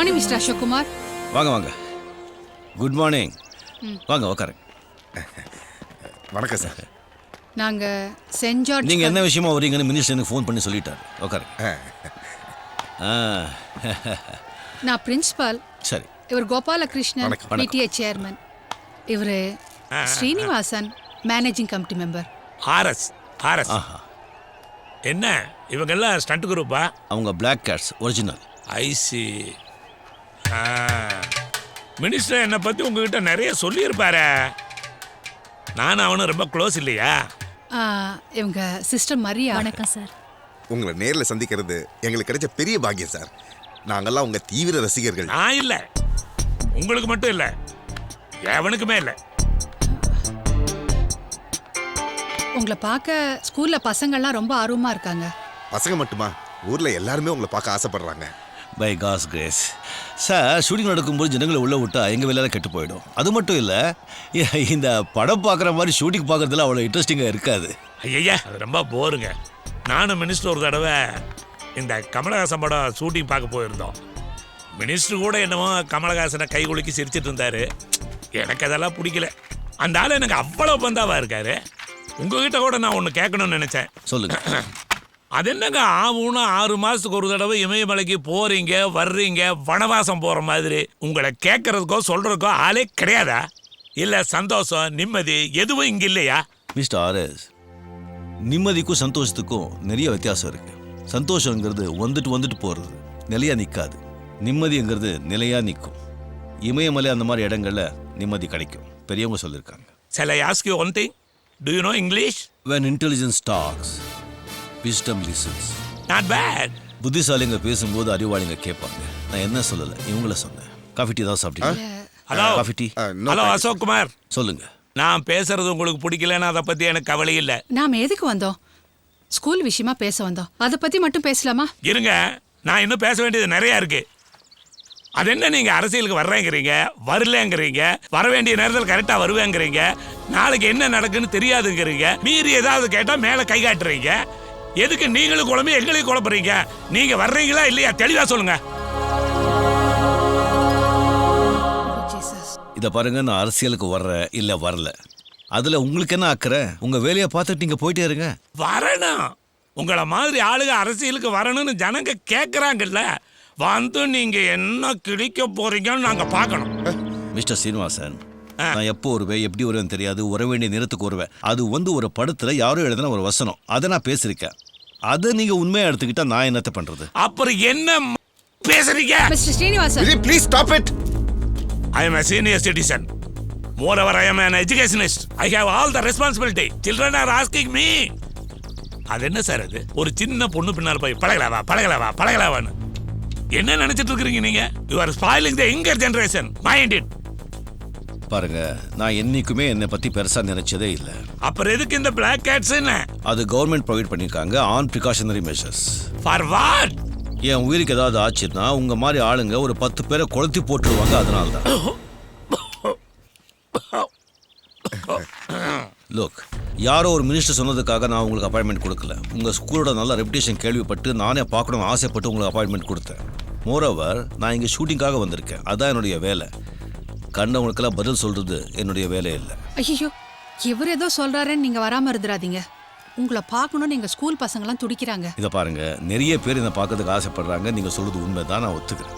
Morning mister Ashok Kumar. வாங்க வாங்க. Good morning. வாங்க உட்காருங்க. வணக்கம் சார். நாங்க சென்ட் ஜார்ஜ். நீங்கள் என்ன விஷயமா வரீங்கன்னு மினிஸ்டர் எனக்கு ஃபோன் பண்ணி சொல்லிட்டாரு. உட்காருங்க. நான் பிரின்சிபால். சரி. இவர் கோபாலகிருஷ்ணன், பிடிஏ சேர்மன். இவர் Srinivasan, managing committee member. RS. என்ன இவங்கெல்லாம் ஸ்டண்ட் குரூப்பா? அவங்க black cats original. I see. Minister என்னை பற்றி உங்ககிட்ட நிறைய சொல்லியிருப்பாரு. நானும் அவனும் ரொம்ப க்ளோஸ் இல்லையா? இவங்க சிஸ்டர் மரியா. வணக்கம் சார். உங்களை நேரில் சந்திக்கிறது எங்களுக்கு கிடைச்ச பெரிய பாக்கியம் சார். நாங்கெல்லாம் உங்க தீவிர ரசிகர்கள். நான் இல்லை, உங்களுக்கு மட்டும் இல்லை, எவனுக்குமே இல்லை. உங்களை பார்க்க ஸ்கூல்ல பசங்கள்லாம் ரொம்ப ஆர்வமா இருக்காங்க. பசங்க மட்டுமா, ஊர்ல எல்லாருமே உங்களை பார்க்க ஆசைப்படுறாங்க. Because craze. Sir, shooting நடக்கும்போது ஜனங்களை உள்ளே விட்டா எங்கள் வேலையெல்லாம் கெட்டு போயிடும். அது மட்டும் இல்லை, இந்த படம் பார்க்குற மாதிரி ஷூட்டிங் பார்க்குறதுல அவ்வளோ இன்ட்ரெஸ்டிங்காக இருக்காது. ஐயா, அது ரொம்ப போருங்க. நானும் மினிஸ்டர் ஒரு தடவை இந்த கமலஹாசன் படம் ஷூட்டிங் பார்க்க போயிருந்தோம். மினிஸ்டர் கூட என்னமோ கமலஹாசனை கை குலுக்கி சிரிச்சிட்டு இருந்தாரு. எனக்கு அதெல்லாம் பிடிக்கல. அந்த ஆள் எனக்கு அவ்வளோ பந்தாவாக இருக்காரு. உங்ககிட்ட கூட நான் ஒன்று கேட்கணும்னு நினச்சேன். சொல்லுங்க. அது என்னங்க ஆகும்னு 6 மாதத்துக்கு ஒரு தடவை இமயமலைக்கு போகிறீங்க வர்றீங்க, வனவாசம் போகிற மாதிரி உங்களை கேட்கறதுக்கோ சொல்கிறதுக்கோ ஆளே கிடையாதா? இல்லை சந்தோஷம் நிம்மதி எதுவும் இங்கே இல்லையா? மிஸ்டர் ஆர்எஸ், நிம்மதிக்கும் சந்தோஷத்துக்கும் நிறைய வித்தியாசம் இருக்கு. சந்தோஷங்கிறது வந்துட்டு போகிறது, நிலையாக நிற்காது. நிம்மதிங்கிறது நிலையாக நிற்கும். இமயமலை அந்த மாதிரி இடங்கள்ல நிம்மதி கிடைக்கும். பெரியவங்க சொல்லியிருக்காங்க. Shall I ask you one thing? Do you know English? When intelligence talks, wisdom listens. Not bad. புத்திசாலிங்க பேசும்போது அறிவாளிங்க கேட்பாங்க. நான் என்ன சொல்லலை, இவங்கள சொன்னேன். காஃபி டீ ஏதாவது சாப்பிட்டீங்க? Hello coffee tea. Hello Ashok Kumar, சொல்லுங்க. நான் பேசுறது உங்களுக்கு பிடிக்கலன்னு அதை பற்றி எனக்கு கவலை இல்லை. நாம எதுக்கு வந்தோம்? ஸ்கூல் விஷயமா பேச வந்தோம். அதை பத்தி மட்டும் பேசலாமா? இருங்க, நான் இன்னும் பேச வேண்டியது நிறையா இருக்கு. அது என்ன, நீங்கள் அரசியலுக்கு வர்றேங்கிறீங்க, வரலங்கிறீங்க, வர வேண்டிய நேரத்தில் கரெக்டாக வருவேங்கிறீங்க, நாளைக்கு என்ன நடக்குன்னு தெரியாதுங்கிறீங்க, மீறி ஏதாவது கேட்டால் மேலே கை காட்டுறீங்க. எதுக்கு நீங்களும் குழம்பு எங்களையும் குழப்பறீங்க? நீங்கள் வர்றீங்களா இல்லையா தெளிவாக சொல்லுங்க. இதை பாருங்க, நான் அரசியலுக்கு வர்றேன் இல்லை வரல, அதில் உங்களுக்கு என்ன அக்கறை? உங்கள் வேலையை பார்த்துட்டு நீங்கள் போயிட்டே இருங்க. வரணும், உங்களை மாதிரி ஆளுங்க அரசியலுக்கு வரணும்னு ஜனங்க கேட்குறாங்கல்ல. வந்து நீங்க என்ன கிழிக்க போறீங்கன்னு நாங்க பார்க்கணும். மிஸ்டர் சீனிவாசன், நான் எப்போ வருவேன், எப்படி வருவேன்னு தெரியாது. வர வேண்டிய நேரத்துக்கு வருவேன். அது ஒரு படத்துல யாரோ எழுதின ஒரு வசனம், அதை நான் பேசியிருக்கேன். அதை நீங்க உண்மையா எடுத்துக்கிட்டா நான் என்னத்தை பண்றது? அப்புறம் என்ன பேசுறீங்க? Mister Srinivasan, please stop it. I am a senior citizen. Moreover, I am an educationist. I have all the responsibility. Children are asking me. அது என்ன சார் அது? ஒரு சின்ன பொண்ணு பின்னால் போய் பழகலாவான்னு என்ன நினைச்சிட்டு இருக்கீங்க நீங்க? You are spoiling the younger generation. Mind it. பாருங்க, நான் என்னைக்குமே என்னை பத்தி பெருசா நினைச்சதே இல்லை. அப்புறம் எதுக்கு இந்த பிளாக் கேட்ஸ்? என்ன அது கவர்மெண்ட் ப்ரொவைட் பண்ணிருக்காங்க on precautionary measures. For what? என் உயிருக்கு ஏதாவது ஆச்சுன்னா உங்க மாதிரி ஆளுங்க ஒரு 10 பேரை கொளுத்தி போட்டுருவாங்க. அதனால தான். லுக், யாரோ ஒரு மினிஸ்டர் சொன்னதுக்காக நான் உங்களுக்கு அப்பாயின்மெண்ட் கொடுக்கல. உங்கள் ஸ்கூலோட நல்ல ரெப்யூட்டேஷன் கேள்விப்பட்டு நானே பார்க்கணும்னு ஆசைப்பட்டு உங்களுக்கு அப்பாயின்மெண்ட் கொடுத்தேன். மோரோவர், நான் இங்கே ஷூட்டிங்காக வந்திருக்கேன். அதுதான் என்னுடைய வேலை. கண்டவங்களுக்கெல்லாம் பதில் சொல்கிறது என்னுடைய வேலை இல்லை. ஐயோ, இவர் ஏதோ சொல்கிறாருன்னு நீங்கள் வராமல் இருந்துடாதீங்க. உங்களை பார்க்கணுன்னு எங்கள் ஸ்கூல் பசங்களாம் துடிக்கிறாங்க. இதை பாருங்கள், நிறைய பேர் என்னை பார்க்கறதுக்கு ஆசைப்படுறாங்க. நீங்கள் சொல்கிறது உண்மை தான், நான் ஒத்துக்கிறேன்.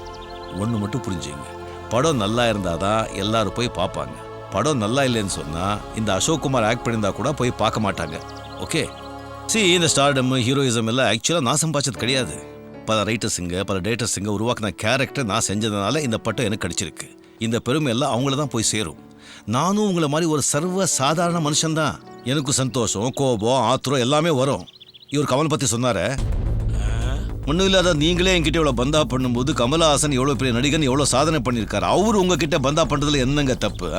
ஒன்று மட்டும் புரிஞ்சுங்க, படம் நல்லா இருந்தால் தான் எல்லாரும் போய் பார்ப்பாங்க. படம் நல்லா இல்லைன்னு சொன்னால் இந்த அசோக் குமார் ஆக்ட் பண்ணியிருந்தா கூட போய் பார்க்க மாட்டாங்க. ஓகே, இந்த ஸ்டார்டம் ஹீரோயிசம் எல்லாம் ஆக்சுவலாக நான் சம்பாதிச்சது கிடையாது. பல ரைட்டர்ஸுங்க, பல டேரக்டர்ஸுங்க உருவாக்கின கேரக்டர் நான் செஞ்சதுனால இந்த பட்டம் எனக்கு கிடைச்சிருக்கு. இந்த பெருமை எல்லாம் அவங்கள தான் போய் சேரும். நானும் உங்களை மாதிரி ஒரு சர்வ சாதாரண மனுஷன்தான். எனக்கு சந்தோஷம், கோபம், ஆத்திரம் எல்லாமே வரும். இவர் கமல் பற்றி சொன்னார, ஒன்றும் இல்லாத நீங்களே என்கிட்ட இவ்வளோ பந்தா பண்ணும்போது கமலஹாசன் எவ்வளோ பெரிய நடிகன், எவ்வளோ சாதனை பண்ணியிருக்காரு. அவர் உங்ககிட்ட பந்தா பண்ணுறதுல என்னங்க தப்பு?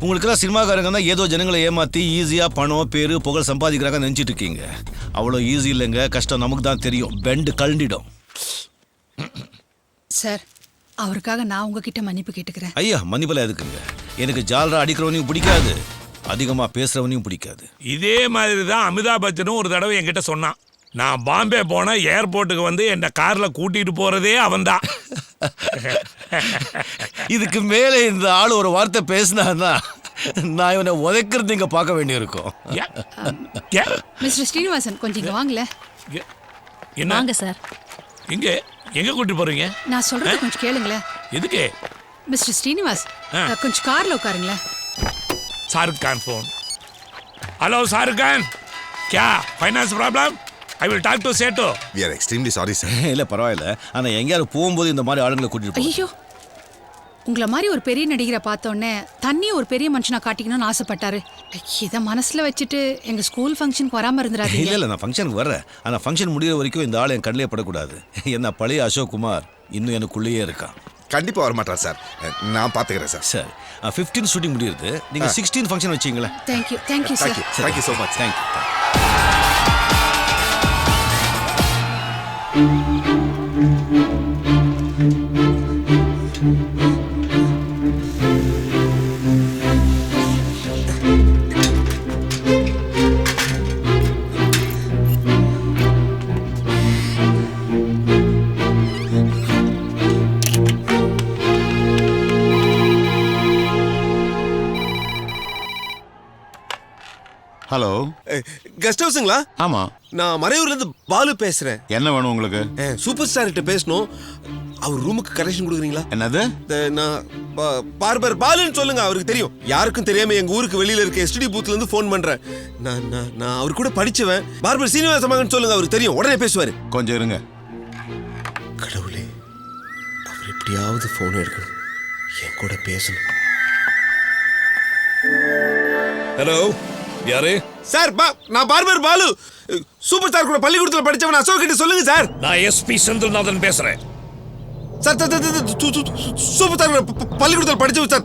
உங்களுக்கெல்லாம் சினிமாக்காரங்க தான் ஏதோ ஜனங்களை ஏமாற்றி ஈஸியாக பணம், பேர், புகழ் சம்பாதிக்கிறாங்க நினச்சிட்டு இருக்கீங்க. அவ்வளோ ஈஸி இல்லைங்க, கஷ்டம் நமக்கு தான் தெரியும். பெண்டு கழண்டிடும். சார், அவருக்காக நான் உங்ககிட்ட மன்னிப்பு கேட்டுக்கிறேன். ஐயா, மன்னிப்பெல்லாம் எதுக்குங்க? எனக்கு ஜாலரா அடிக்கிறவனையும் பிடிக்காது, அதிகமாக பேசுகிறவனையும் பிடிக்காது. இதே மாதிரி தான் அமிதாப் பச்சனும் ஒரு தடவை என்கிட்ட சொன்னான். நான் பாம்பே போன ஏர்போர்ட்டுக்கு வந்து என்ன கார்ல கூட்டிட்டு போறதே அவன்தான். இதுக்கு மேலே இந்த ஆள் ஒரு வார்த்தை பேசினான்னா நான் இவனை உதைக்கிறது இங்க பார்க்க வேண்டியிருக்கும். ஏ, ஏ, மிஸ்டர் ஸ்ரீனிவாசன் கொஞ்சம் இங்க வாங்கல. ஏ, என்ன வாங்க சார். இங்க எங்க கூட்டிட்டு போறீங்க? நான் சொல்றது கொஞ்சம் கேளுங்களேன். எதுக்கு? மிஸ்டர் ஸ்ரீனிவாஸ் கொஞ்சம் கார்ல உட்காருங்களேன். शाहरुख खान फोन. हेलो शाहरुख खान, क्या finance problem? I will talk to सेठो. We are extremely sorry sir. இல்லை பரவாயில்ல, ஆனால் எங்கேயாவது போகும்போது இந்த மாதிரி ஆளுங்களை கூட்டிட்டு போங்க. ஐயோ, உங்களை மாதிரி ஒரு பெரிய நடிகரை பார்த்தோன்னே தண்ணி ஒரு பெரிய மனுஷனா காட்டிக்கணும்னு ஆசைப்பட்டாரு. இதை மனசுல வச்சுட்டு எங்க ஸ்கூல் ஃபங்க்ஷனுக்கு வராம இருந்துடாதீங்க. இல்லை இல்லை, நான் ஃபங்க்ஷனுக்கு வர்றேன். ஆனால் ஃபங்க்ஷன் முடிகிற வரைக்கும் இந்த ஆள் என் கண்ணிலே படக்கூடாது. என்ன பழைய அசோக் குமார் இன்னும் எனக்குள்ளேயே இருக்கான். கண்டிப்பா வரமாட்டார் சார். நான் பாத்துக்கிறேன் சார். சார் 15 ஷூட்டிங் முடியுது, நீங்கள் 16 ஃபங்க்ஷன் வச்சிங்களேன். Thank you thank you sir. Thank you so much. Thank you. Hello, guest ஹவுஸுங்களா? ஆமா, நான் மறையூர்ல இருந்து பாலு பேசுறேன். என்ன வேணும் உங்களுக்கு? சூப்பர் ஸ்டார் கிட்ட பேசணும். அவர் ரூமுக்கு கனெக்ஷன் கொடுக்குறீங்களா? என்னது? நான் பார்பர் பாலுன்னு சொல்லுங்க, அவருக்கு தெரியும். யாருக்கும் தெரியாம எங்க ஊருக்கு வெளியில இருக்க எஸ்டிடி பூத்ல இருந்து ஃபோன் பண்றேன். நான் அவர் கூட படிச்சவன். பார்பர் சீனிவாச மகன் சொல்லுங்க, அவருக்கு தெரியும், உடனே பேசுவாரு. கொஞ்சம் இருங்க. கடவுளே, அவர் எப்படியாவது ஃபோன் எடுக்கணும், என் கூட பேசணும். ஹலோ, யாரு? சார், நான் பார்பர் பாலு. சூப்பர் ஸ்டார் கூட பள்ளிக்கூடத்துல படிச்சவன் அசோக் கிட்ட சொல்லுங்க சார். நான் எஸ்பி செந்தில்நாதன் பேசுறேன். சார், சூப்பர் ஸ்டார் பள்ளிக்கூடத்தில் படிச்சவன் சார்.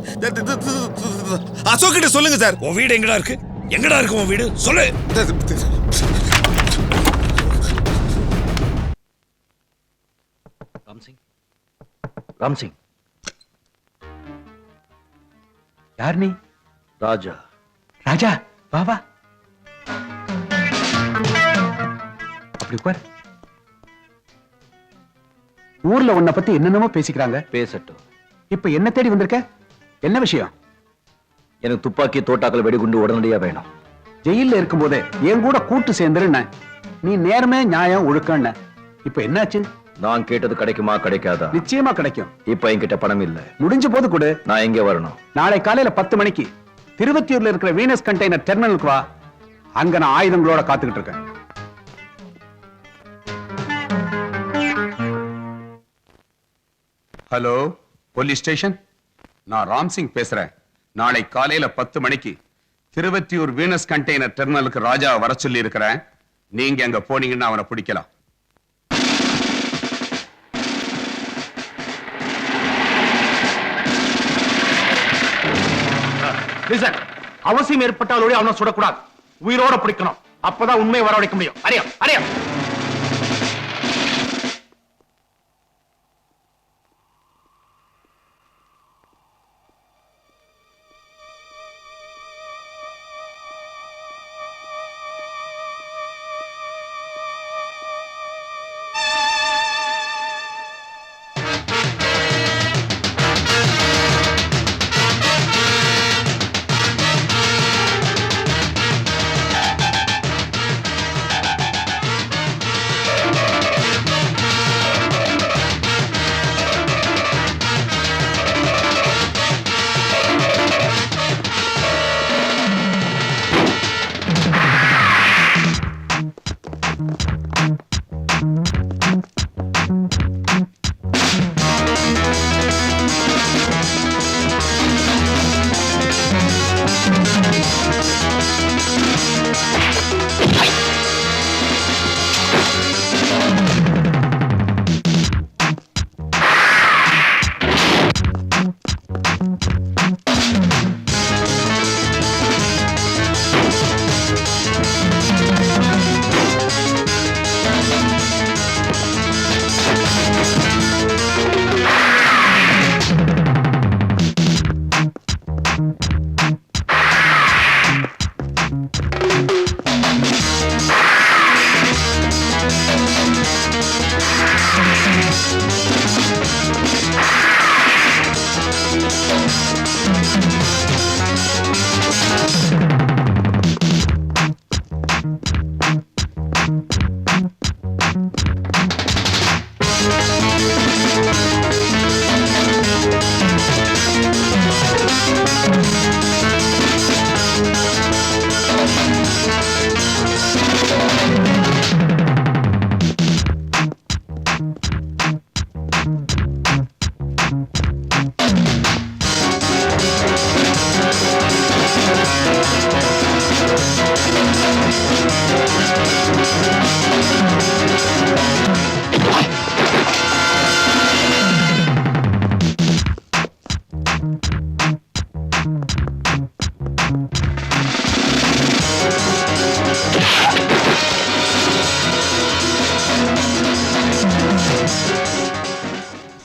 அசோக் கிட்ட சொல்லுங்க சார். உன் வீடு எங்கடா இருக்கு? எங்கடா இருக்கு உன் வீடு? சொல்லு. ராம்சிங், யார் நீ? ராஜா. ராஜா, வா வா. அப்படி உட்கார். ஊர்ல உன்னை பத்தி என்னென்னமோ பேசிக்கிறாங்க. பேசட்டும். இப்ப என்ன தேடி வந்திருக்க? என்ன விஷயம்? எனக்கு துப்பாக்கி, தோட்டாக்கள், வெடிகுண்டு உடனடியா வேணும். ஜெயில இருக்கும்போதே என் கூட கூட்டு சேர்ந்துருன்ன. நீ நேர்மை, நியாயம், ஒழுக்கம்ன. இப்ப என்னாச்சு? நான் கேட்டது கிடைக்குமா கிடைக்காதா? நிச்சயமா கிடைக்கும். இப்ப என்கிட்ட பணம் இல்ல. முடிஞ்ச போது கொடு. நான் எங்க வரணும்? நாளை காலையில 10 மணிக்கு திருவத்தியூர்ல இருக்கிற வீனஸ் கண்டெய்னர் டெர்மினலுக்கு வா. அங்க நான் ஆயுதங்களோட காத்துக்கிட்டு இருக்கேன். Hello, police station. நான் ராம்சிங் பேசுறேன். நாளை காலையில 10 மணிக்கு திருவத்தியூர் வீனஸ் கண்டெய்னர் டெர்மினலுக்கு ராஜா வர சொல்லி இருக்கிறேன். நீங்க அங்க போனீங்கன்னா அவனை பிடிக்கலாம். அவசியம் ஏற்பட்டாலோட அவனை சுடக்கூடாது, உயிரோட பிடிக்கணும். அப்பதான் உண்மையை வரவழைக்க முடியும். அறியா அறியா.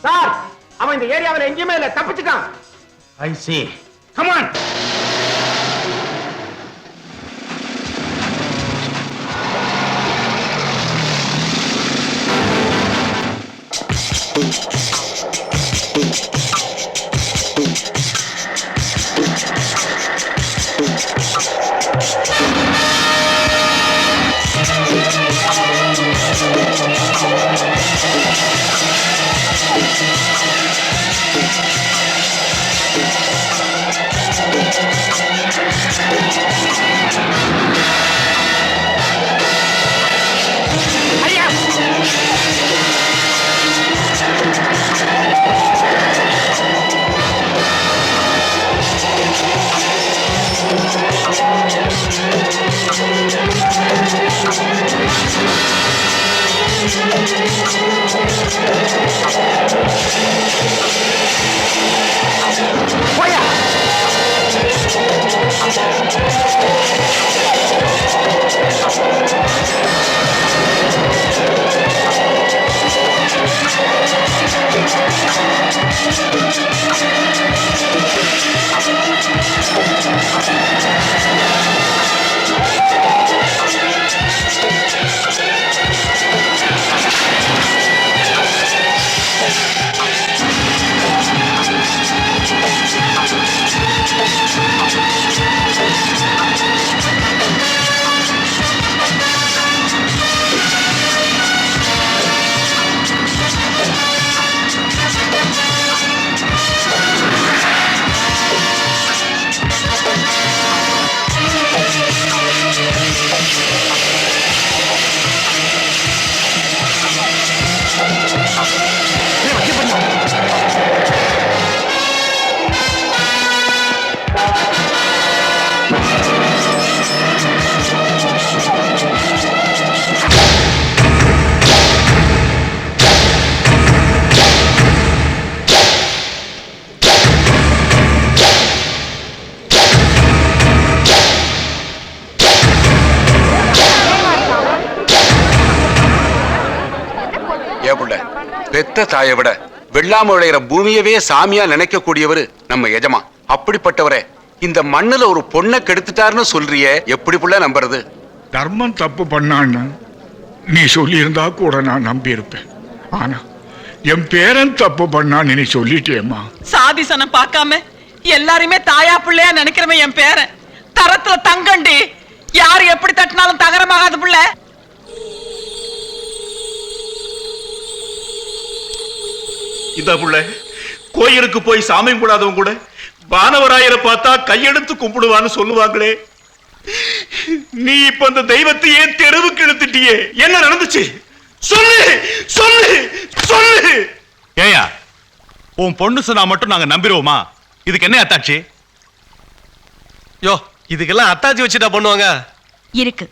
சார், அவன் இந்த ஏரியாவில் எங்கேயுமே இல்ல, தப்பிச்சுட்டான். ஐ see. Come on. பெத்த தாயை விட வெள்ளாம விளையிற பூமியவே சாமியா நினைக்க கூடியவர் நம்ம எஜமா. அப்படிப்பட்டவரே இந்த மண்ணுல ஒரு பொண்ணை கெடுத்துட்டாருன்னு சொல்றியே, எப்படி புள்ள நம்புறது? தர்மம் தப்பு பண்ணான்னு நீ சொல்லியிருந்தா கூட நான் நம்பி இருப்பேன். ஆனா என் பேரன் தப்பு பண்ணான்னு நீ சொல்லிட்டேம்மா. சாதிசனம் பார்க்காம எல்லாருமே தாயா பிள்ளையா நினைக்கிறவன் என் பேரன். தரத்துல தங்கண்டி, யாரு எப்படி தட்டினாலும் தகரமாகாது புள்ள. இந்த புள்ள கோயிலுக்கு போய் சாமி கும்பிடாதவங்க கூட வானவராயரை பார்த்தா கையெடுத்து கும்பிடுவான்னு சொல்லுவாங்களே. நீ இப்ப அந்த தெய்வத்தையே தெருவுக்கு இழுத்துட்டியே, என்ன நடந்துச்சு சொல்லு சொல்லு சொல்லு. ஏயா உன் பொண்ணு சொன்னா மட்டும் நாங்க நம்பிடுவோமா? இதுக்கு என்ன அத்தாட்சி? யோ, இதுக்கெல்லாம் அத்தாச்சி வச்சுட்டா பண்ணுவாங்க. இருக்கு.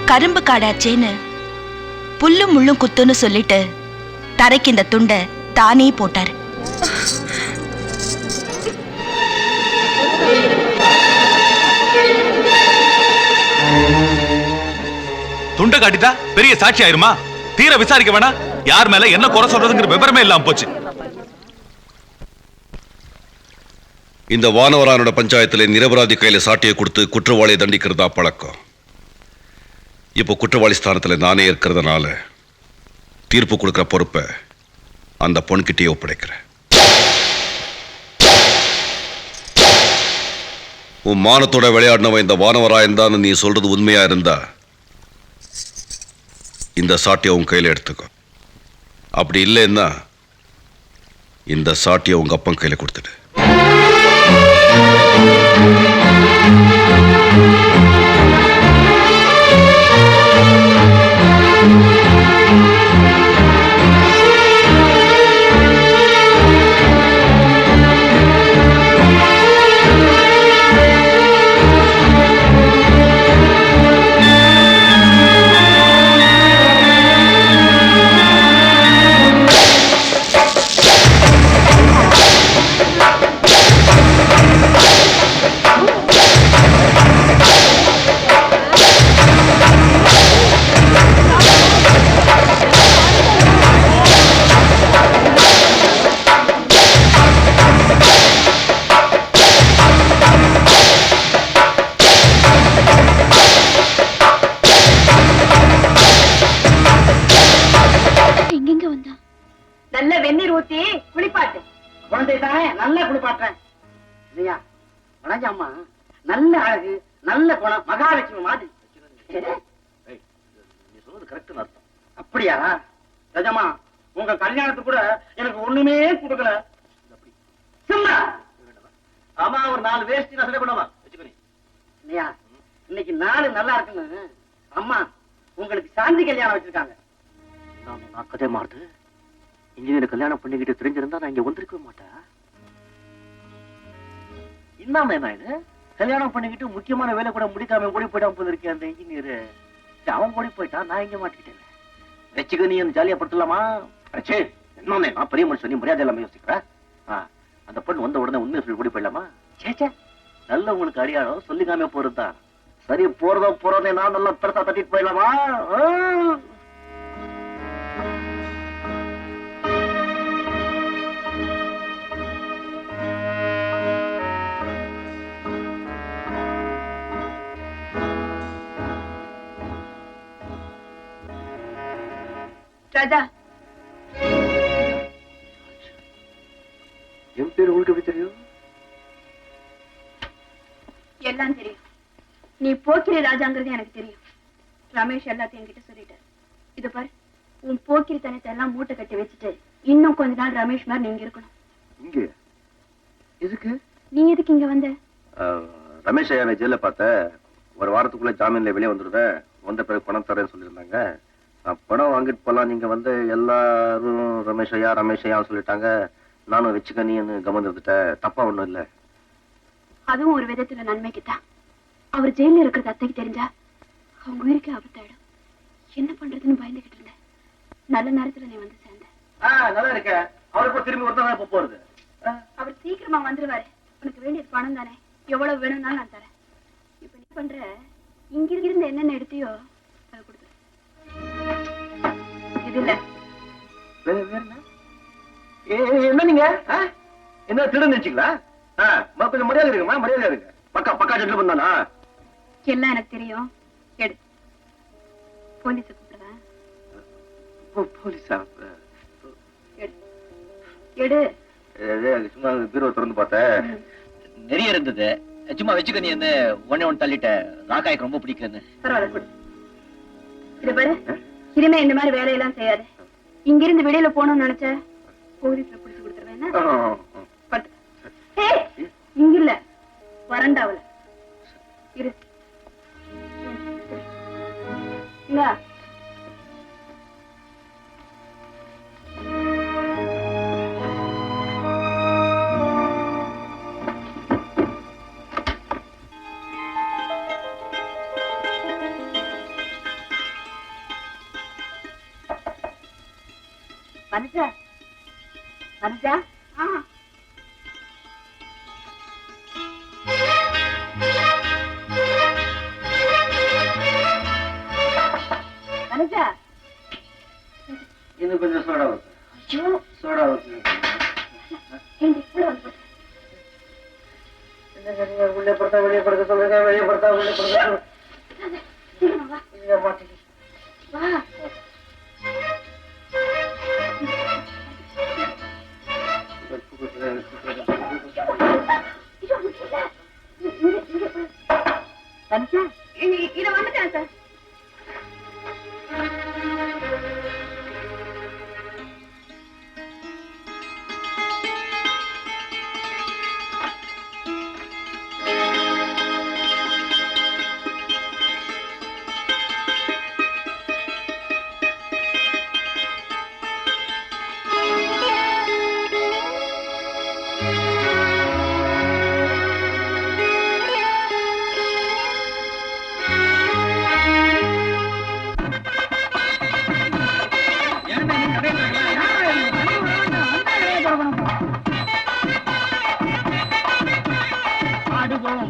கரும்பு காடாச்சேன்னு புல்லும் முள்ளும் குத்துன்னு சொல்லிட்டு தரைக்கு இந்த துண்டை தானே போட்டாரு. துண்டை காட்டிட்டா பெரிய சாட்சி ஆயிருமா? தீர விசாரிக்க வேணா? யார் மேல என்ன குறை சொல்றதுங்கிற விவரமே இல்லாம போச்சு. இந்த வானவரானோட பஞ்சாயத்துல நிரபராதி கையில சாட்டியை கொடுத்து குற்றவாளியை தண்டிக்கிறதா பழக்கம். இப்போ குற்றவாளி ஸ்தானத்துல நானே இருக்கிறதுனால தீர்ப்பு கொடுக்கிற பொறுப்பை அந்த பொண்கிட்டயே ஒப்படைக்கிறேன். உன் மானத்தோட விளையாடினவன் இந்த வானவராயன் தான் நீ சொல்றது உண்மையா இருந்தா இந்த சாட்டியை உன் கையில எடுத்துக்கோ. அப்படி இல்லைன்னா இந்த சாட்டியை உங்க அப்பன் கையில கொடுத்துடு. ராஜாம்மா நல்ல அழகு, நல்ல குணம், மகாலட்சுமி மாதிரி. நீ சொல்றது கரெக்ட் அர்த்தம். அப்படியா ராஜாம்மா? உங்க கல்யாணத்துக்கு கூட எனக்கு ஒண்ணுமே கொடுக்கல. சும்மா ஆமா, ஒரு 4 வேஷ்டி நான் பண்ணவா வச்சுக்கோ. இல்லையா? இன்னைக்கு நாடு நல்லா இருக்குன்னு அம்மா உங்களுக்கு சாந்தி கல்யாணம் வச்சிருக்காங்க. நான் கதை மாறுது. இன்ஜினியர் கல்யாணம் பண்ணிக்கிட்டு தெரிஞ்சிருந்தா நான் இங்க வந்திருக்கவே மாட்டேன். இன்னாம என்ன இது? கல்யாணம் பண்ணிக்கிட்டு முக்கியமான வேலை கூட முடிக்காம ஓடி போயிட்டான் போல இருக்கேன் அந்த இன்ஜினியர். அவன் ஓடி போயிட்டான், நான் இங்க மாட்டிக்கிட்டேன். வச்சுக்க, நீ ஜாலியா படுத்தலாமா? அச்சே, என்ன நான் பெரிய மனுஷன், நீ மரியாதை எல்லாமே யோசிக்கிறேன். அந்த பொண்ணு வந்த உடனே உண்மையை சொல்லி ஓடி போயிடலாமா? சேச்சே, நல்ல உங்களுக்கு அடியாளம் சொல்லிக்காம போறதுதான் சரி. போறதே நான் நல்லா பெருசா தட்டிட்டு போயிடலாமா? ராஜா, என் பேர் உங்களுக்கு எப்படி தெரியும்? எல்லாம் தெரியும். நீ போக்கிரி ராஜாங்கிறது எனக்கு தெரியும். ரமேஷ் எல்லாத்தையும் என்கிட்ட சொல்லிட்டார். இது பாரு, உன் போக்கிரி தனத்தை எல்லாம் மூட்டை கட்டி வச்சுட்டு இன்னும் கொஞ்ச நாள் ரமேஷ் மாதிரி நீங்க இருக்கணும். இங்க எதுக்கு? நீ எதுக்கு இங்க வந்த? ரமேஷ் ஐயா ஜெயில பார்த்த, ஒரு வாரத்துக்குள்ள ஜாமீன்ல வெளியே வந்துருத, வந்த பிறகு பணம் தரேன்னு சொல்லியிருந்தாங்க. பணம் வாங்கிட்டு போலாம். நீங்க வந்து எல்லாரும் ரமேஷ் ஐயா சொல்லிட்டாங்க. நானும் வச்சுக்க நீன்னு கவனம் இருந்துட்டேன். தப்பா ஒண்ணும் இல்ல. அதுவும் ஒரு விதத்துல நன்மைக்குத்தான். அவர் ஜெயில இருக்கிறது அத்தைக்கு தெரிஞ்சா அவங்க உயிருக்கு ஆபத்தாயிடும். என்ன பண்றதுன்னு பயந்துகிட்டு இருந்தேன். நல்ல நேரத்துல நீ வந்து சேர்ந்த. நல்லா இருக்க. அவருக்கு திரும்பி ஒருத்தர் போறது. அவர் சீக்கிரமா வந்துருவாரு. உனக்கு வேண்டியது பணம் தானே, எவ்வளவு வேணும்னாலும் நான் தரேன். இப்ப நீ பண்ற, இங்கிருந்து என்னென்ன எடுத்தியோ அதை கொடுத்து. இது இல்ல என்ன நீங்க என்ன திருடன் நினைச்சீங்களா? கொஞ்சம் மரியாதை இருக்குமா? மரியாதை இருக்கு. பக்கா ஜெட்ல வந்தானா? எல்லாம் எனக்கு தெரியும். எடு. போலீஸ கூப்பிடுறேன். போலீஸா? எடு. சும்மா பீரோ திறந்து பார்த்தேன், நிறைய இருந்தது. சும்மா வச்சுக்க, நீ என்ன ஒண்ணு தள்ளிட்ட. ராக்காய்க்கு ரொம்ப பிடிக்குன்னு. பரவாயில்ல, கொடு. இத பாரு, இனிமே இந்த மாதிரி வேலையெல்லாம் செய்யாது. இங்கிருந்து வெளியில போகணும்னு நினைச்ச போலீஸ்ல புடிச்சு கொடுத்துருவேன். இங்க இல்ல, வரண்டாவுல இரு. வனஜா, வனஜா, வனஜா, இன்னும் கொஞ்சம் சோடா ஊத்து. சோடா ஊத்து. உள்ளே படுத்தா வெளியே படுக்க சொல்லுங்க. வெளியே படுத்தா உள்ளே படுக்க சொல்லுங்க. இத வந்துட்டேன் சார்.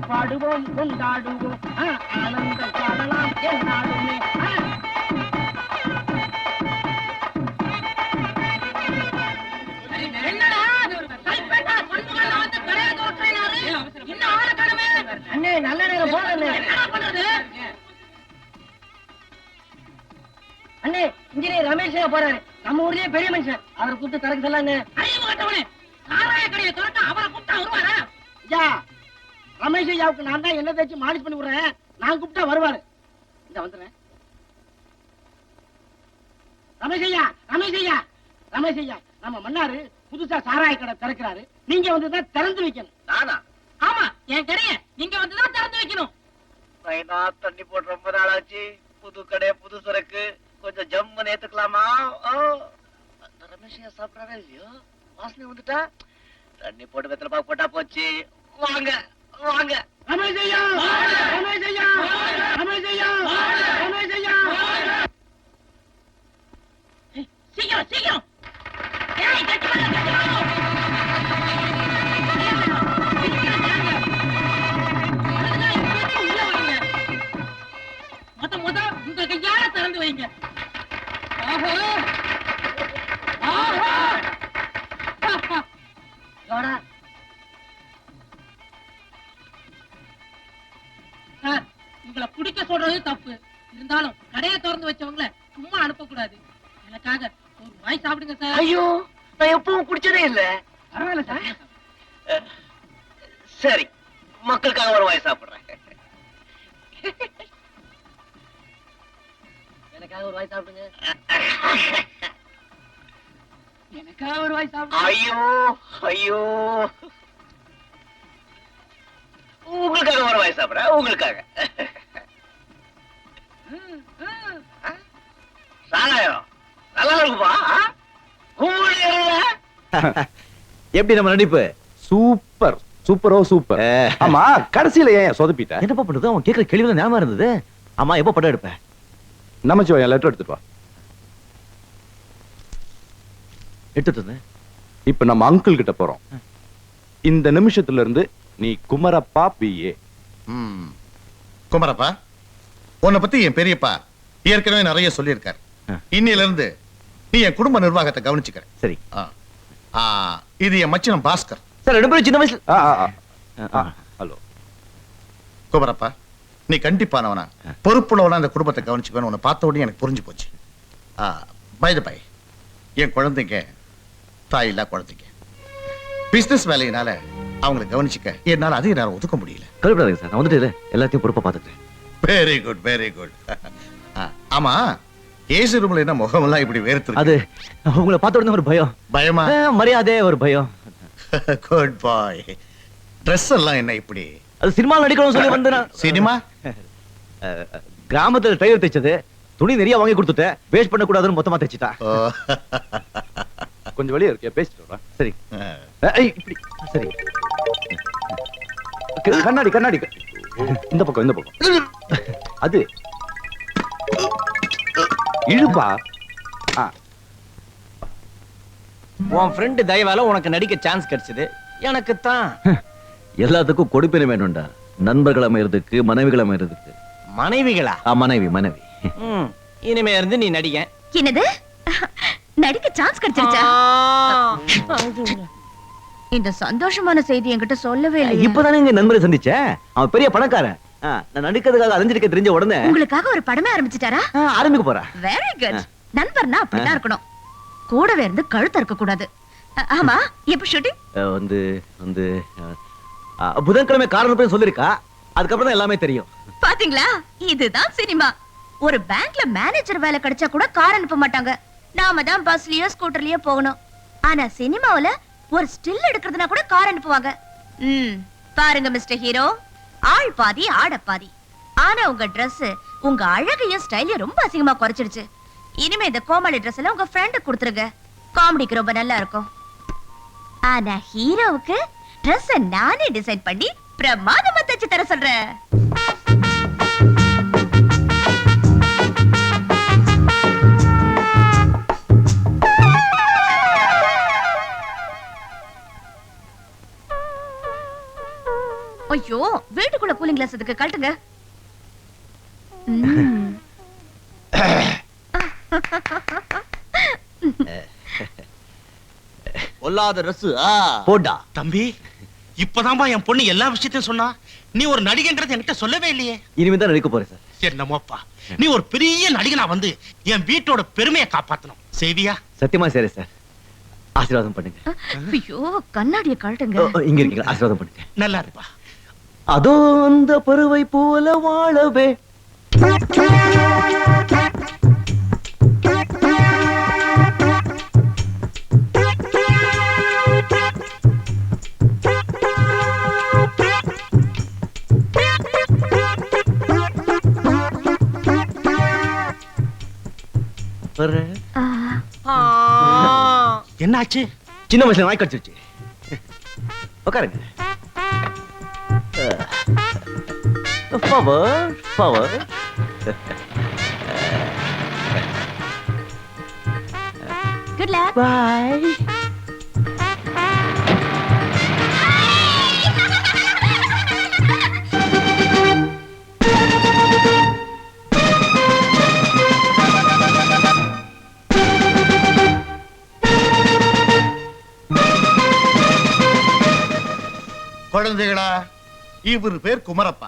பாடுவோம் கொண்டாடுவோம் ஆனந்த பாடலாம் என்னாலுமே. அண்ணே நல்ல நேரம் போறேன். அண்ணே இன்ஜினியர் ரமேஷ் போறாரு. நம்ம ஊர்லயே பெரிய மனுஷன். அவரை கூப்பிட்டு திறக்க சொல்லாங்க. அவரை கூப்பிட்டா வருவாரா? ரமேஷ் ஐயாவுக்கு நான் தான் என்ன தேய்ச்சி மாலிஷ் பண்ணி விடுறேன். நான் கூப்பிட்டா வருவாரு. இந்த வந்துடுறேன். ரமேஷ் ஐயா, ரமேஷ் ஐயா, ரமேஷ் ஐயா, நம்ம மன்னாரு புதுசா சாராய கடை திறக்கிறாரு. நீங்க வந்துதான் திறந்து வைக்கணும். நானா? ஆமா, என் கடையை நீங்க வந்துதான் திறந்து வைக்கணும். நைனா தண்ணி போட்டு ரொம்ப நாள் ஆச்சு. புது கடை, புது சரக்கு, கொஞ்சம் ஜம்மு ஏத்துக்கலாமா? ரமேஷ் ஐயா சாப்பிடறாரா இல்லையோ? வாசனை வந்துட்டா தண்ணி போட்டு வெத்தலை பாக்கு போட்டா போச்சு. வாங்க வாங்க. ரமேஷ் ஐயா, ரமேஷ் ஐயா, ரமேஷ் ஐயா, ரமேஷ் ஐயா, சீக்கிரம் சீக்கிரம். ஏய், கட்டு வாங்க, கட்டு வாங்க. முத உங்க கையால திறந்து வைங்க. ஆஹா ஆஹா. சார், உங்களை குடிக்க சொல்றது தப்பு. இருந்தாலும் கடையை திறந்து வச்சவங்கள சும்மா அனுப்பக்கூடாது. எனக்காக ஒரு வாய் சாப்பிடுங்க சார். ஐயோ, நான் எப்பவும் குடிச்சதே இல்ல. பரவாயில்ல சார். சரி, மக்களுக்காக ஒரு வாய் சாப்பிடுறேன். எனக்காக ஒரு வாய் சாப்பிடுங்க. எனக்காக ஒரு வாய் சாப்பிடுங்க. ஐயோ ஐயோ, உங்களுக்காக ஒரு வாய் சாப்பிடுறேன். உங்களுக்காக. சாராயம் நல்லா இருக்குப்பா. எப்படி நம்ம நடிப்பு? சூப்பர் சூப்பரோ சூப்பர். ஆமா, கடைசியில ஏன் சொதப்பிட்ட? என்னப்பா பண்ணுது? அவன் கேட்கிற கேள்வியில ஞாபகம் இருந்தது. ஆமா, எப்ப படம் எடுப்ப? நமச்சிவாயா லெட்டர் எடுத்துட்டு வா. எடுத்துட்டு வந்து இப்ப நம்ம அங்கிள் கிட்ட போறோம். இந்த நிமிஷத்துல இருந்து நீ குமரப்பா பிஏ. குமரப்பா, உன்னை பத்தி என் பெரியப்பா ஏற்கனவே நிறைய சொல்லியிருக்காரு. இன்னில இருந்து நீ என் குடும்ப நிர்வாகத்தை கவனிச்சுக்கிற. சரி. இது என் மச்சினம் பாஸ்கர். சார், ரெண்டு பேரும் சின்ன வயசுல. ஹலோ குமரப்பா, நீ கண்டிப்பானவனா பொறுப்புள்ளவனா அந்த குடும்பத்தை கவனிச்சுக்கணும். உன்னை பார்த்த உடனே எனக்கு புரிஞ்சு போச்சு. பை த பை, என் குழந்தைங்க தாய் இல்லா குழந்தைங்க. பிசினஸ் வேலையினால அவங்களை கவனிச்சுக்க என்னால அதிக நேரம் ஒதுக்க முடியல. கவலைப்படாதீங்க சார், நான் வந்துட்டு எல்லாத்தையும் பொறுப்பா பார்த்துக்கிறேன். Very good very good. ஆமா, ஏசி ரூம்ல என்ன முகமெல்லாம் இப்படி வேர்த்து? அது உங்களை பார்த்த உடனே ஒரு பயம். பயமா? மரியாதை ஒரு பயம். குட் பாய். ட்ரெஸ் எல்லாம் என்ன இப்படி? அது சினிமா நடிக்கணும்னு சொல்லி வந்தேன். சினிமா? கிராமத்துல டைலர் தைச்சது, துணி நிறைய வாங்கி கொடுத்துட்டேன். வேஸ்ட் பண்ண கூடாதுன்னு மொத்தமா தைச்சிட்டா. கொஞ்சம் வெளியே இருக்கே, பேசிட்டு வரேன். சரி இப்படி. சரி, கண்ணாடி கண்ணாடி இந்த பக்கம் இந்த பக்கம். அது இழுப்பா. உன் ஃப்ரெண்ட் தயவால உனக்கு நடிக்க சான்ஸ் கிடைச்சது. எனக்கு தான் எல்லாத்துக்கும் கொடுப்பின வேணும்டா. நண்பர்கள் அமைறதுக்கு, மனைவிகள் அமைறதுக்கு. மனைவிகளா? மனைவி மனைவி. இனிமே இருந்து நீ நடிக்க. என்னது? நடிக்க சான்ஸ் கிடைச்சிருச்சா? இந்த சந்தோஷமான செய்தி என்கிட்ட சொல்லவே இல்லை. இப்பதானே எங்க நண்பரை சந்திச்சேன். அவன் பெரிய பணக்காரன். நான் நடிக்கிறதுக்காக அறிஞ்சிருக்க தெரிஞ்ச உடனே உங்களுக்காக ஒரு படமே ஆரம்பிச்சிட்டாரா? ஆரம்பிக்க போறா. Very good. நண்பர்னா அப்படிதான் இருக்கணும். கூடவே இருந்து கழுத்த இருக்க கூடாது. ஆமா, எப்ப ஷூட்டிங்? வந்து வந்து புதன்கிழமை காரணம் போய் சொல்லிருக்கா. அதுக்கப்புறம் தான் எல்லாமே தெரியும். பாத்தீங்களா, இதுதான் சினிமா. ஒரு பேங்க்ல மேனேஜர் வேலை கிடைச்சா கூட கார் அனுப்ப மாட்டாங்க. நாம தான் பஸ்லயோ ஸ்கூட்டர்லயோ போகணும். ஆனா சினிமாவுல ஒரு ஸ்டில் எடுக்கிறதுனா கூட கார் அனுப்புவாங்க. பாருங்க மிஸ்டர் ஹீரோ, ஆள் பாதி ஆட பாதி. ஆனா உங்க Dress உங்க அழகையும் ஸ்டைலையும் ரொம்ப அசிங்கமா குறைச்சிடுச்சு. இனிமே இந்த கோமாளி Dress எல்லாம் உங்க ஃப்ரெண்டுக்கு கொடுத்துருங்க. காமெடிக்கு ரொம்ப நல்லா இருக்கும். ஆனா ஹீரோவுக்கு Dress நானே டிசைன் பண்ணி பிரமாதமா தச்சு தர சொல்றேன். ஐயோ, வீட்டுக்குள்ள கூலிங் கிளாஸ் இதுக்கு கழட்டுங்க. பொல்லாத ரசு போடா தம்பி. இப்பதான்பா என் பொண்ணு எல்லா விஷயத்தையும் சொன்னா. நீ ஒரு நடிகைன்றது என்கிட்ட சொல்லவே இல்லையே. இனிமே தான் நடிக்க போறேன் சார். என்னமோப்பா, நீ ஒரு பெரிய நடிகனா வந்து என் வீட்டோட பெருமையை காப்பாத்தணும். சேவியா? சத்தியமா சரி சார். ஆசீர்வாதம் பண்ணுங்க. ஐயோ, கண்ணாடியை கழட்டுங்க. இங்க இருக்கீங்க, ஆசீர்வாதம் பண்ணுங்க. நல்லா இருப்பா. அதோ அந்த பருவை போல வாழவே. என்னாச்சு? சின்ன வயசுல நாய் கடிச்சிருச்சு. உட்காருங்க. Power power. Good luck. Bye. குழந்தைகளா, இவர் பேர் குமரப்பா.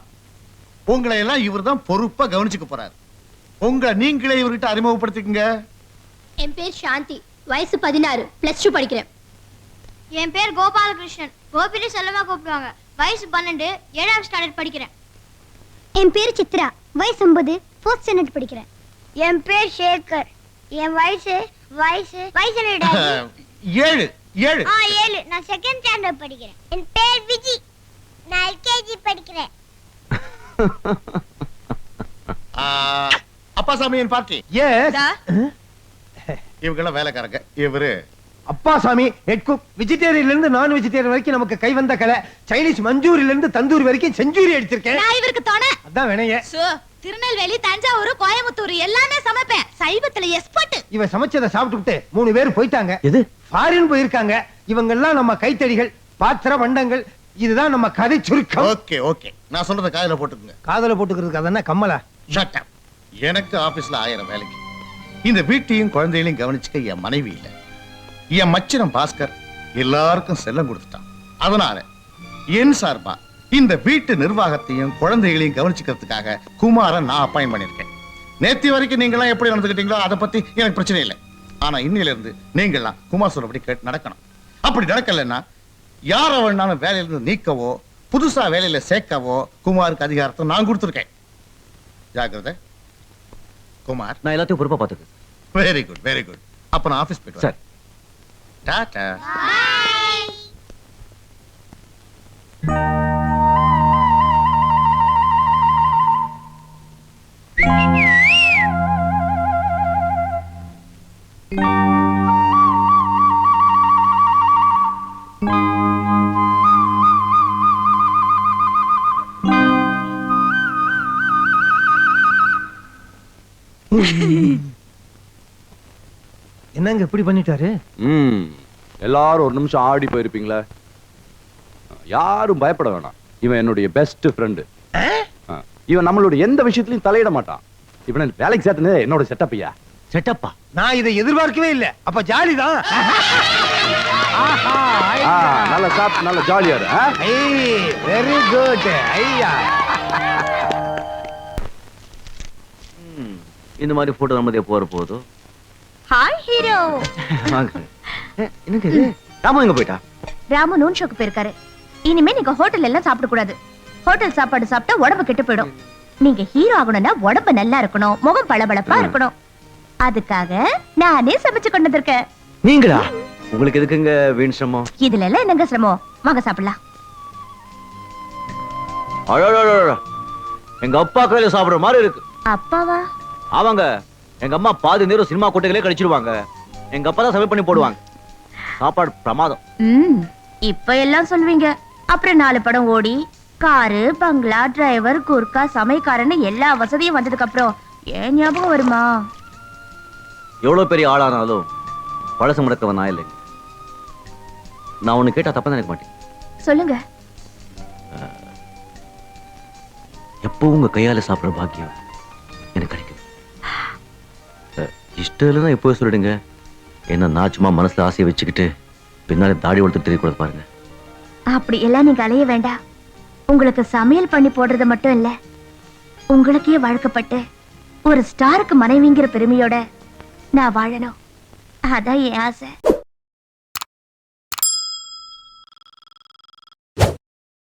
உங்களை எல்லாம் இவர் தான் பொறுப்பா கவனிச்சுக்க போறாரு. உங்களை நீங்களே இவர்கிட்ட அறிமுகப்படுத்திக்கங்க. என் பேர் சாந்தி, வயசு 16, +2 படிக்கிறேன். என் பேர் கோபாலகிருஷ்ணன், கோபின்னு செல்லமா கூப்பிடுவாங்க. வயசு 12, 7ஆம் ஸ்டாண்டர்ட் படிக்கிறேன். என் பேர் சித்ரா, வயசு 9, 4th ஸ்டாண்டர்ட் படிக்கிறேன். என் பேர் சேகர், என் வயசு 7. 7. நான் 2nd ஸ்டாண்டர்ட் படிக்கிறேன். என் பேர் விஜி, நான் LKG படிக்கிறேன். அப்பா சாமியின் பார்ட்டி. இவங்க வேலைக்காரங்க. இவரு அப்பா சாமி ஹெட் குக். வெஜிடேரியன்ல இருந்து நான் வெஜிடேரியன் வரைக்கும் நமக்கு கை வந்த கலை. சைனீஸ் மஞ்சூரியில இருந்து தந்தூரி வரைக்கும் செஞ்சுரி அடிச்சிருக்கேன். நான் இவருக்கு தோணை. அதான் வேணையே. திருநெல்வேலி, தஞ்சாவூர், கோயம்புத்தூர் எல்லாமே சமைப்பேன். சைவத்துல எக்ஸ்பர்ட். இவ சமைச்சதை சாப்பிட்டுட்டு 3 பேர் போயிட்டாங்க. எது? ஃபாரின் போயிருக்காங்க. இவங்க எல்லாம் நம்ம கைத்தடிகள், பாத்திர வண்டங்கள். இதுதான் நம்ம கதை சுருக்கம். ஓகே ஓகே, நான் சொல்றத காதுல போட்டுக்கங்க. காதுல போட்டுக்கிறதுக்கு அதென்ன கம்மலா? Shut up. எனக்கு ஆபீஸ்ல 1000 வேலைக்கு. இந்த வீட்டையும் குழந்தைகளையும் கவனிச்சுக்க என் மனைவி இல்ல. என் மச்சினம் பாஸ்கர் எல்லாருக்கும் செல்லம் கொடுத்துட்டான். அதனால என் சார்பா இந்த வீட்டு நிர்வாகத்தையும் குழந்தைகளையும் கவனிச்சுக்கிறதுக்காக குமாரை நான் அப்பாயின் பண்ணிருக்கேன். நேத்து வரைக்கும் நீங்க எல்லாம் எப்படி நடந்துக்கிட்டீங்களோ அதை பத்தி எனக்கு பிரச்சனை இல்லை. ஆனா இன்னையில இருந்து நீங்கெல்லாம் குமார் சொல்றபடி கேட்டு நடக்கணும். அப்படி நடக்கலன்னா யார வேணாலும் வேலையிலிருந்து நீக்கவோ புதுசா வேலையில சேர்க்கவோ குமாருக்கு அதிகாரத்தை நான் கொடுத்துருக்கேன். ஜாக்கிரதை. குமார், நான் எல்லாத்தையும் பொறுப்பா பாத்துக்கிறேன். Very good very good. அப்ப நான் ஆபீஸ் போயிட்டு வரேன். டாடா. என்னங்க இப்படி பண்ணிட்டாரு? எல்லாரும் ஒரு நிமிஷம் ஆடி போயிருப்பீங்களா? யாரும் பயப்பட வேணாம். இவன் என்னுடைய பெஸ்ட் ஃப்ரெண்டு. இவன் நம்மளுடைய எந்த விஷயத்திலையும் தலையிட மாட்டான். இவன் வேலைக்கு சேர்த்தனே என்னோட செட்டப்பையா. செட்டப்பா? நான் இதை எதிர்பார்க்கவே இல்லை. அப்ப ஜாலிதான். நல்ல சாப்பிட்டு நல்ல ஜாலியா இரு. Very good. ஐயா, இந்த மாதிரி போட்டோ நம்மதே போற போதும். Hi hero. வாங்க. என்னங்க இது? ராமு எங்க போயிட்டா? ராமு நூன் ஷோக்கு போயிருக்காரு. இனிமே நீங்க ஹோட்டல் எல்லாம் சாப்பிட கூடாது. ஹோட்டல் சாப்பாடு சாப்பிட்டா உடம்பு கெட்டு போயிடும். நீங்க ஹீரோ ஆகணும்னா உடம்பு நல்லா இருக்கணும், முகம் பளபளப்பா இருக்கணும். அதுக்காக நானே சமைச்சு கொண்டு வந்திருக்கேன். நீங்களா? உங்களுக்கு எதுக்குங்க வீண் சிரமம்? இதுல எல்லாம் என்னங்க சிரமம்? வாங்க சாப்பிடலாம். எங்க அப்பா கையில சாப்பிடுற மாதிரி இருக்கு. அப்பாவா? ஆமாங்க. எங்க அம்மா பாதி நேரம் சினிமா கொட்டைகளே கழிச்சிடுவாங்க. எங்க அப்பா தான் சமையல் பண்ணி போடுவாங்க. சாப்பாடு பிரமாதம். இப்ப எல்லாம் சொல்வீங்க. அப்புறம் 4 படம் ஓடி காரு, பங்களா, டிரைவர், குர்கா, சமையக்காரன்னு எல்லா வசதியும் வந்ததுக்கு அப்புறம் ஏன் ஞாபகம் வருமா? எவ்வளவு பெரிய ஆளானாலும் பழசு முடக்கவன் நான் இல்லைங்க. நான் ஒண்ணு கேட்டா தப்பா நினைக்க மாட்டேன். சொல்லுங்க. எப்பவும் உங்க கையால சாப்பிடுற பாக்கியம் எனக்கு கிடைக்கும். இஷ்டம் இல்லைன்னா எப்போ சொல்லிடுங்க. என்ன நான் சும்மா மனசுல ஆசையை வச்சுக்கிட்டு பின்னாலே தாடி வளர்த்து தெரியக்கூடாது பாருங்க. அப்படி எல்லாம் நீங்க அலைய வேண்டாம். உங்களுக்கு சமையல் பண்ணி போடுறது மட்டும் இல்ல, உங்களுக்கே வழக்கப்பட்டு ஒரு ஸ்டாருக்கு மனைவிங்கிற பெருமையோட நான் வாழணும். அதான் என் ஆசை.